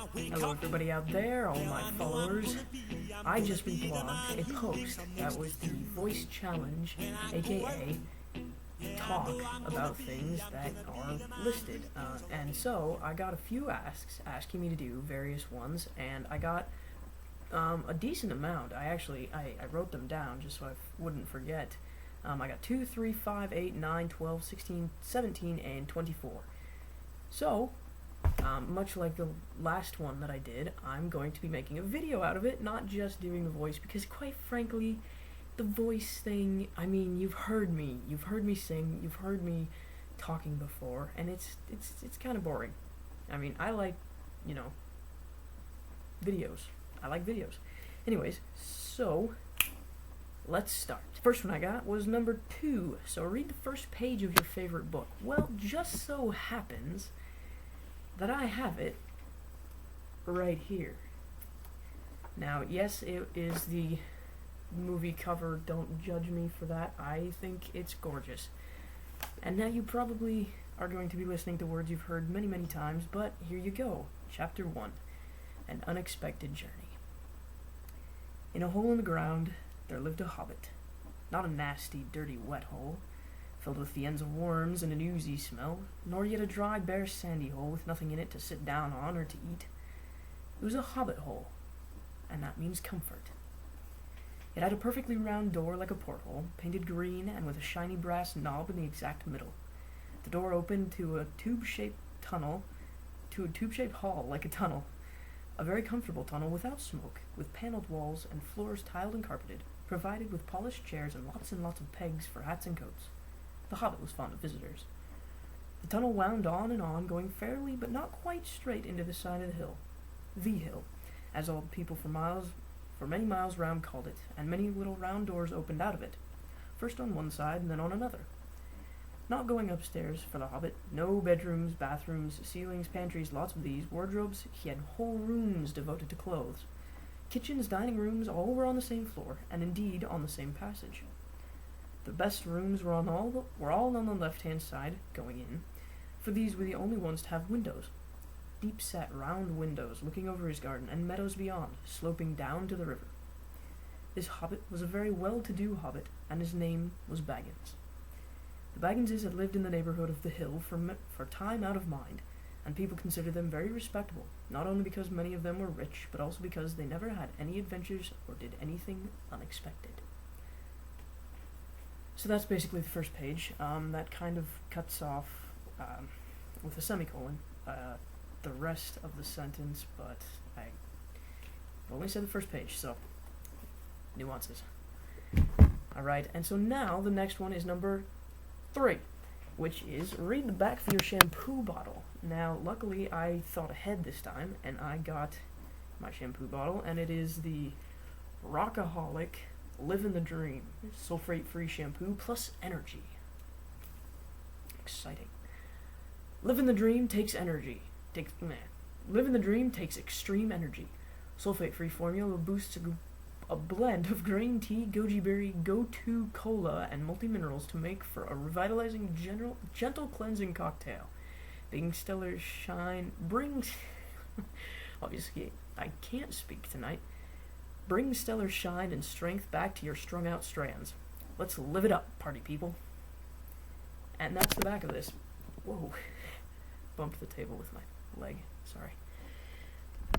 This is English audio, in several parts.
Hello everybody out there, all my followers. I just reblogged a post that was the voice challenge, aka talk about things that are listed. And so I got a few asks asking me to do various ones, and I got a decent amount. I wrote them down just so I wouldn't forget. I got 2, 3, 5, 8, 9, 12, 16, 17, and 24. So, much like the last one that I did, I'm going to be making a video out of it, not just doing the voice, because quite frankly, the voice thing, I mean, you've heard me sing, you've heard me talking before, and it's kind of boring. I mean, I like, videos. I like videos. Anyways, so, let's start. The first one I got was number 2, so read the first page of your favorite book. Well, just so happens that I have it right here. Now, yes, it is the movie cover. Don't judge me for that. I think it's gorgeous. And now you probably are going to be listening to words you've heard many, many times, but here you go. Chapter 1, An Unexpected Journey. In a hole in the ground, there lived a hobbit. Not a nasty, dirty, wet hole, filled with the ends of worms and an oozy smell, nor yet a dry, bare, sandy hole with nothing in it to sit down on or to eat. It was a hobbit hole, and that means comfort. It had a perfectly round door like a porthole, painted green and with a shiny brass knob in the exact middle. The door opened to a tube-shaped hall like a tunnel. A very comfortable tunnel without smoke, with paneled walls and floors tiled and carpeted, provided with polished chairs and lots of pegs for hats and coats. The hobbit was fond of visitors. The tunnel wound on, going fairly but not quite straight into the side of the hill, as all the people for many miles round called it, and many little round doors opened out of it, first on one side and then on another. Not going upstairs for the hobbit, no bedrooms, bathrooms, ceilings, pantries, lots of these, wardrobes, he had whole rooms devoted to clothes. Kitchens, dining rooms, all were on the same floor, and indeed on the same passage. The best rooms were all on the left-hand side, going in, for these were the only ones to have windows. Deep-set, round windows looking over his garden, and meadows beyond, sloping down to the river. This hobbit was a very well-to-do hobbit, and his name was Baggins. The Bagginses had lived in the neighborhood of the hill for time out of mind, and people considered them very respectable, not only because many of them were rich, but also because they never had any adventures or did anything unexpected. So that's basically the first page. That kind of cuts off with a semicolon the rest of the sentence, but I only said the first page, so nuances. Alright, and so now the next one is number 3, which is read the back of your shampoo bottle. Now, luckily, I thought ahead this time, and I got my shampoo bottle, and it is the Rockaholic Livin' the Dream sulfate-free shampoo plus energy. Exciting. Livin' the Dream takes extreme energy. Sulfate-free formula boosts a blend of green tea, goji berry, go-to cola, and multi-minerals to make for a revitalizing, gentle cleansing cocktail. Being Stellar Shine brings... Obviously, I can't speak tonight. Bring stellar shine and strength back to your strung-out strands. Let's live it up, party people. And that's the back of this. Whoa. Bumped the table with my leg. Sorry.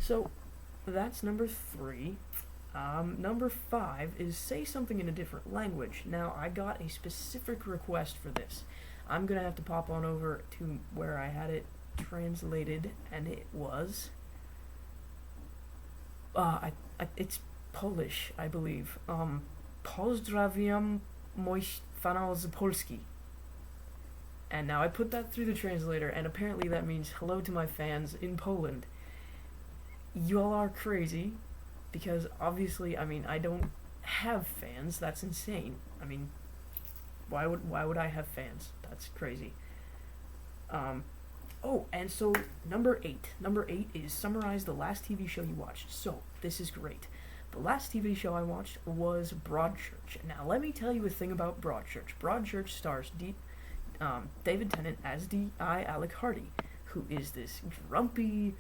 So, that's number 3. Number 5 is say something in a different language. Now, I got a specific request for this. I'm going to have to pop on over to where I had it translated, and it was... it's Polish, I believe. Pozdrawiam moich fanów z Polski. And now I put that through the translator, and apparently that means hello to my fans in Poland. You all are crazy, because obviously, I don't have fans. That's insane. Why would I have fans? That's crazy. Oh, and so number 8. Number 8 is summarize the last TV show you watched. So, this is great. The last TV show I watched was Broadchurch. Now, let me tell you a thing about Broadchurch. Broadchurch stars David Tennant as D.I. Alec Hardy, who is this grumpy,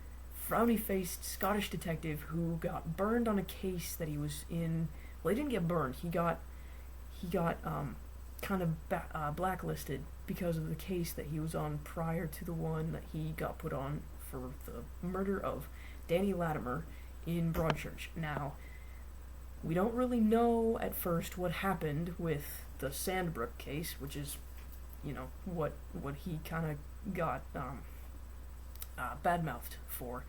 frowny-faced Scottish detective who got burned on a case that he was in. Well, he didn't get burned. He got kind of blacklisted because of the case that he was on prior to the one that he got put on for the murder of Danny Latimer in Broadchurch. Now, we don't really know at first what happened with the Sandbrook case, which is, what he kind of got badmouthed for.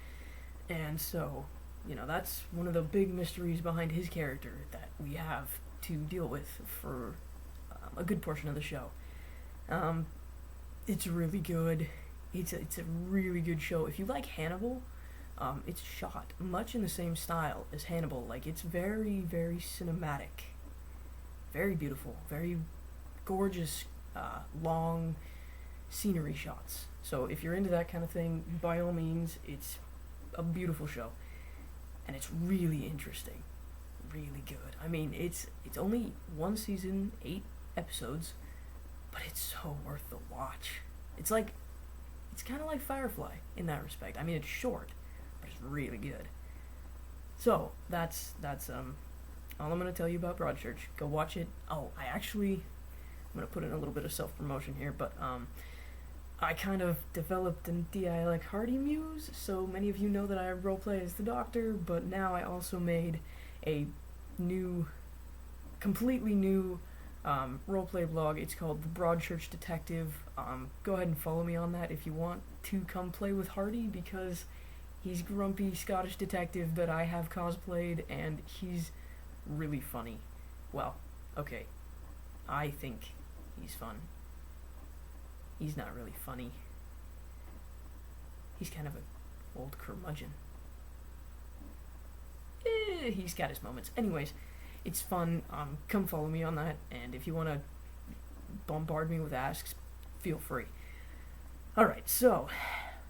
And so, that's one of the big mysteries behind his character that we have to deal with for a good portion of the show. It's really good. It's a really good show. If you like Hannibal, it's shot much in the same style as Hannibal. Like, it's very, very cinematic. Very beautiful. Very gorgeous, long scenery shots. So if you're into that kind of thing, by all means, it's a beautiful show. And it's really interesting. Really good. I mean, it's only one season, 8 episodes, but it's so worth the watch. It's kind of like Firefly in that respect. I mean, it's short, but it's really good. So that's all I'm gonna tell you about Broadchurch. Go watch it. Oh, I'm gonna put in a little bit of self-promotion here, but I kind of developed an D.I. like Hardy muse, so many of you know that I roleplay as the Doctor, but now I also made a completely new roleplay blog. It's called The Broadchurch Detective. Go ahead and follow me on that if you want to come play with Hardy, because he's grumpy Scottish detective that I have cosplayed, and he's really funny. Well, okay, I think he's fun. He's not really funny. He's kind of an old curmudgeon. He's got his moments. Anyways, it's fun. Come follow me on that, and if you want to bombard me with asks, feel free. Alright, so,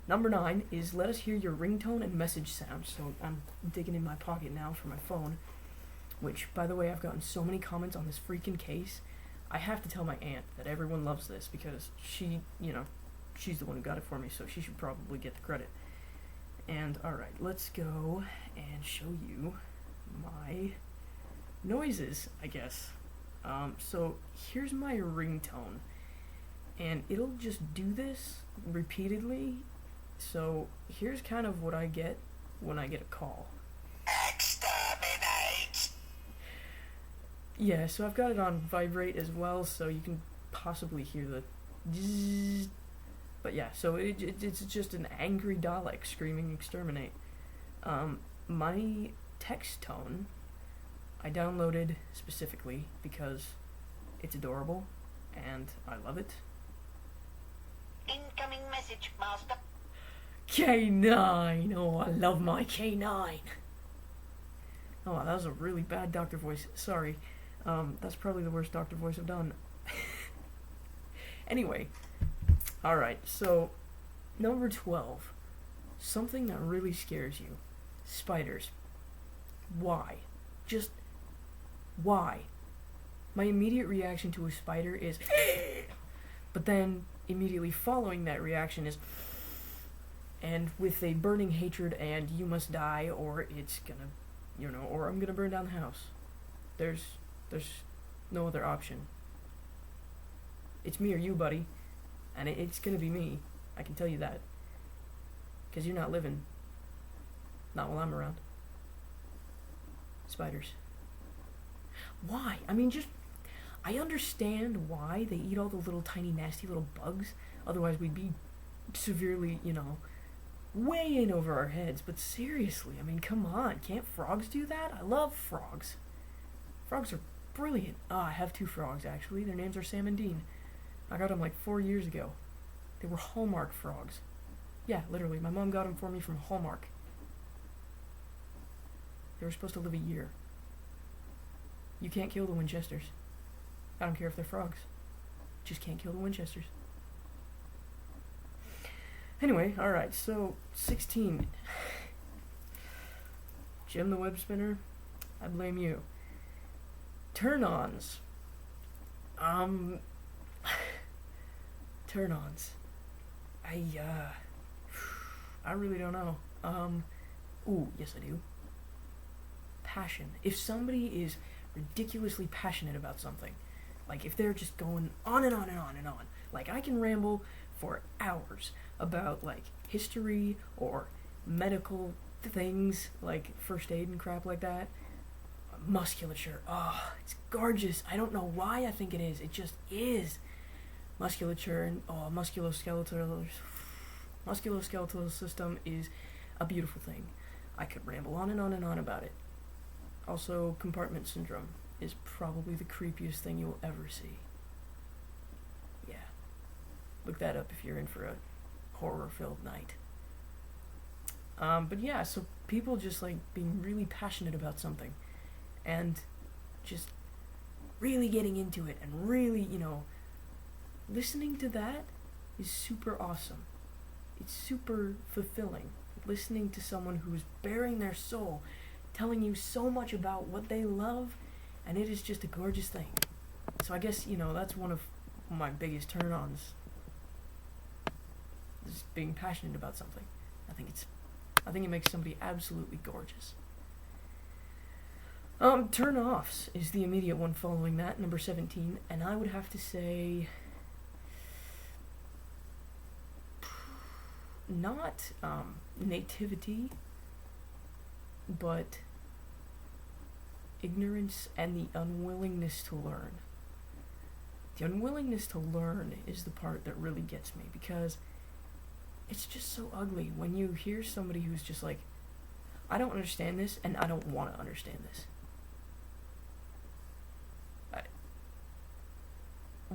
number 9 is let us hear your ringtone and message sound. So I'm digging in my pocket now for my phone, which, by the way, I've gotten so many comments on this freaking case. I have to tell my aunt that everyone loves this, because she's the one who got it for me, so she should probably get the credit. And, alright, let's go and show you my noises, I guess. So here's my ringtone, and it'll just do this repeatedly. So here's kind of what I get when I get a call. Exterminate! Yeah, so I've got it on vibrate as well, so you can possibly hear the zzz. But yeah, so it's just an angry Dalek screaming exterminate. My text tone I downloaded specifically because it's adorable and I love it. Incoming message, Master. K9! Oh, I love my K9! Oh, that was a really bad doctor voice. Sorry. That's probably the worst doctor voice I've done. Anyway. Alright, so, number 12. Something that really scares you. Spiders. Why? Just, why? My immediate reaction to a spider is but then, immediately following that reaction is and with a burning hatred and you must die or it's gonna, or I'm gonna burn down the house. There's no other option. It's me or you, buddy. And it's gonna be me. I can tell you that. Because you're not living. Not while I'm around. Spiders. Why? I mean, I understand why they eat all the little tiny nasty little bugs. Otherwise we'd be severely, way in over our heads. But seriously, I mean, come on. Can't frogs do that? I love frogs. Frogs are brilliant. I have 2 frogs, actually. Their names are Sam and Dean. I got them like 4 years ago. They were Hallmark frogs. Yeah, literally. My mom got them for me from Hallmark. They were supposed to live a year. You can't kill the Winchesters. I don't care if they're frogs. Just can't kill the Winchesters. Anyway, alright, so 16. Jim the Web Spinner, I blame you. Turn-ons. Turn-ons. I really don't know. Ooh, yes I do. Passion. If somebody is ridiculously passionate about something, like if they're just going on and on and on and on, like I can ramble for hours about like history or medical things like first aid and crap like that. Musculature, oh, it's gorgeous. I don't know why I think it is. It just is. Musculature and musculoskeletal system is a beautiful thing. I could ramble on and on and on about it. Also, compartment syndrome is probably the creepiest thing you'll ever see. Yeah. Look that up if you're in for a horror-filled night. But yeah, so people just like being really passionate about something and just really getting into it and really, listening to that is super awesome. It's super fulfilling. Listening to someone who's bearing their soul, telling you so much about what they love, and it is just a gorgeous thing. So I guess, that's one of my biggest turn-ons, is being passionate about something. I think it makes somebody absolutely gorgeous. Turn-offs is the immediate one following that, number 17, and I would have to say not nativity, but ignorance and the unwillingness to learn. The unwillingness to learn is the part that really gets me, because it's just so ugly when you hear somebody who's just like, I don't understand this, and I don't want to understand this.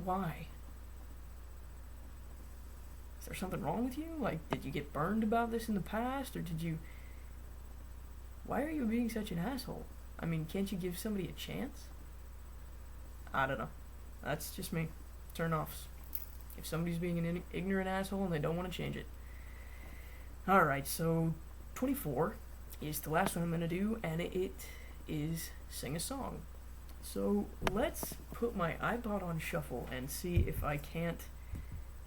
Why? Is there something wrong with you? Like, did you get burned about this in the past, or why are you being such an asshole? I mean, can't you give somebody a chance? I don't know. That's just me. Turn-offs. If somebody's being an ignorant asshole and they don't want to change it. Alright, so 24 is the last one I'm going to do, and it is sing a song. So let's put my iPod on shuffle and see if I can't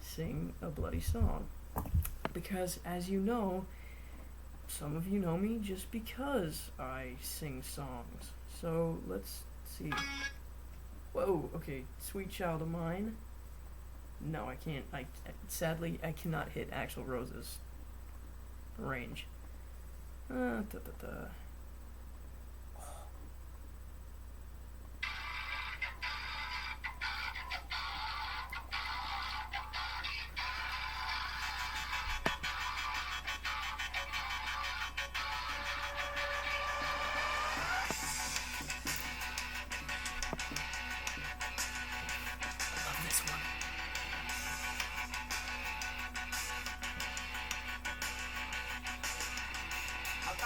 sing a bloody song. Because, as you know, some of you know me just because I sing songs. So let's see. Whoa, okay, Sweet Child of Mine. No, I can't. Sadly, I cannot hit Axl Rose's range.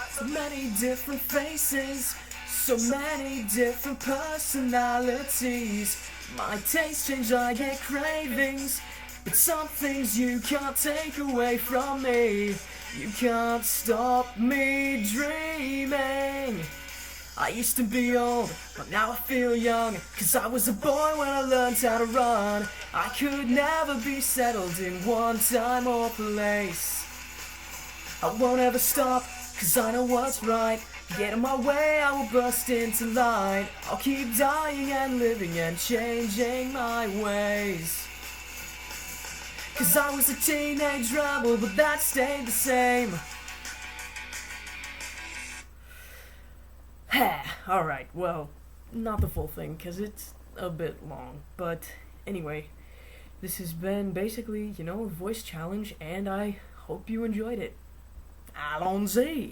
So many different faces, so many different personalities. My taste change, I get cravings, but some things you can't take away from me. You can't stop me dreaming. I used to be old, but now I feel young, 'cause I was a boy when I learned how to run. I could never be settled in one time or place. I won't ever stop, 'cause I know what's right. Get in my way, I will burst into light. I'll keep dying and living and changing my ways. 'Cause I was a teenage rebel, but that stayed the same. Alright, well, not the full thing, 'cause it's a bit long. But anyway, this has been basically, a voice challenge, and I hope you enjoyed it. Allons-y!